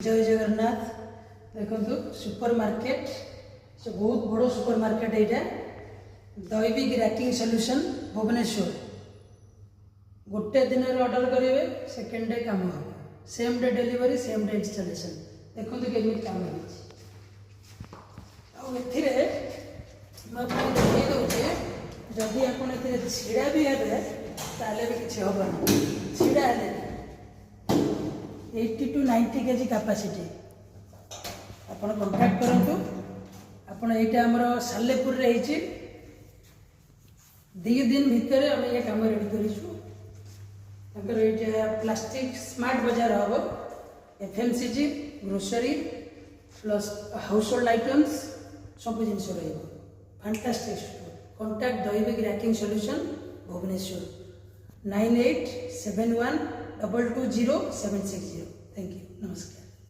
जय जगन्नाथ देखो super market से बहुत बड़ सुपर मार्केट यहाँ दैविक रैकिंग सॉल्यूशन भुवनेश्वर गोटे दिन ऑर्डर करेंगे सेकेंड डे काम हम same day delivery same day installation देखो केमी काम होती देखी दूचे जदि आप छिड़ा भी है ताले भी किसी हेनी छिड़ा है 80 to 90 kg कैपेसिटी आपण कांटेक्ट करूँ आपण यहाँ आमर सालेपुर रे दी दिन भितर आम ये कम रेडी कर प्लास्टिक स्मार्ट बाजार हम FMCG grocery plus household items सब जिन fantastic store contact Daivik racking solution Bhubaneswar 9871220760 thank you नमस्कार।